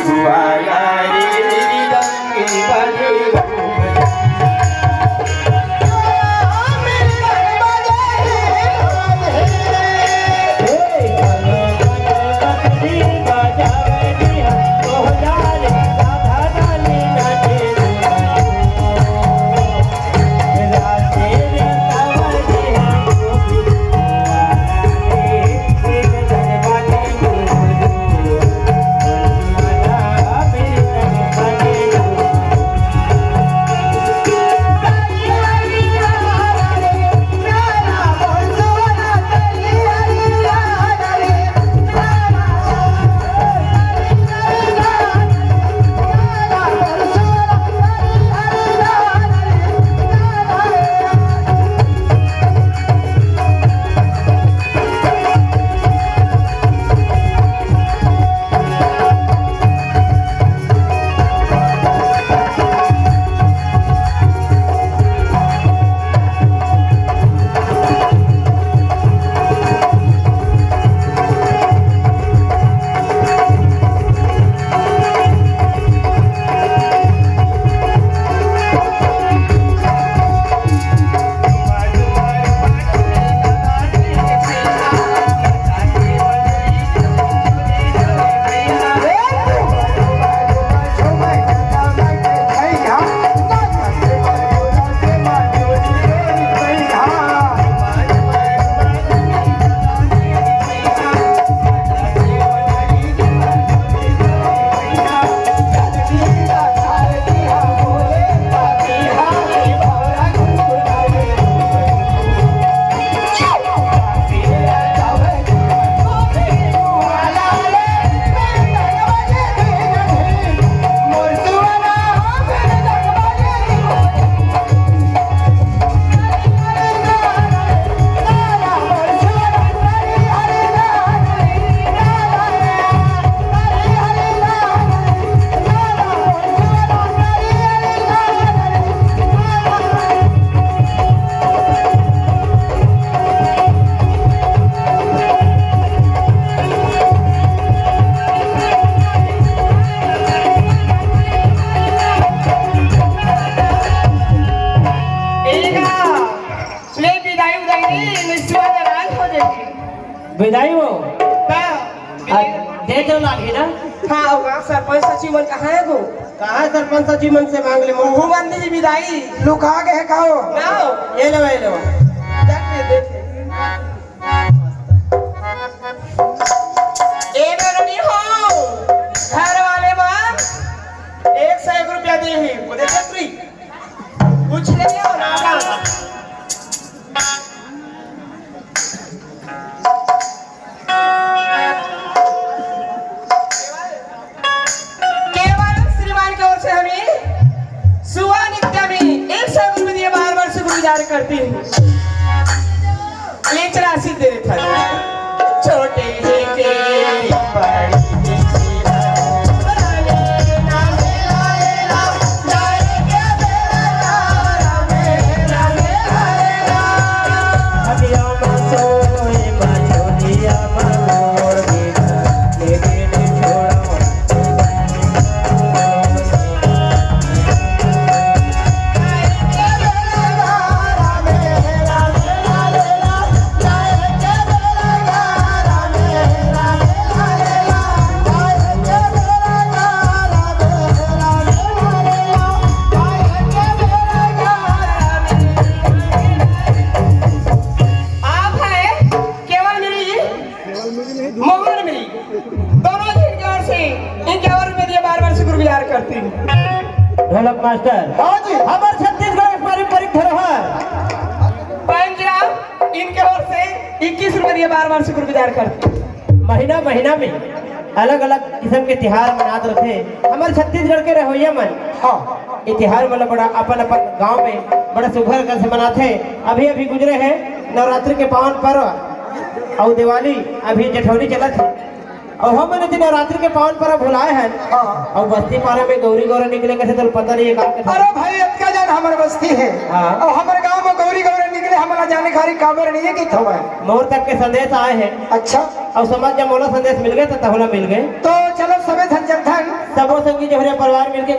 सुहाना रे मृदंगे बजे विदाई हो दे दो लागी ना। हाँ होगा सरपंच सचिव मन कहाँ है वो? कहाँ है सरपंच सचिव मन से मांग ले मुँह बंदी जी विदाई लुका के है कहो ये लो ये लो देखे देखे ए मेरनी हो घर वाले मान 101 रुपया दे ही वो दे फ्री पूछ ले हो ना करती हूँ ये राशि दे रहे थे छोटे के ढोलक मास्टर हाँ जी हमारे छत्तीसगढ़ के पारंपरिक धरोहर पंजराम इनके ओर से 21 रुपये बार शुक्रगुजार करते। महीना महीना में अलग अलग किस्म के त्योहार मनाते रहते हमारे छत्तीसगढ़ के रहोइया मन। हाँ ये त्योहार मतलब बड़ा अपन अपन गांव में बड़ा सुघर कर से मनाते। अभी अभी गुजरे हैं नवरात्रि के पावन पर्व और दिवाली अभी जेठौनी चला थी और हम मैंने नवरात्रि के पावन पर्व भुलाए हैं। और बस्ती पारा में गौरी गौरा निकले कैसे तो पता नहीं है। अरे भाई इतना जान हमारे बस्ती है और हमारे गांव में गौरी गौरा निकले हमारा जाने खारी काबर नहीं है कि थोड़ा मोर तक के संदेश आए हैं। अच्छा और समाज जब मोला संदेश मिल गए तो तहोला मिल गए। तो चलो सबे धन सबो संगी जो हमारे परिवार मिलके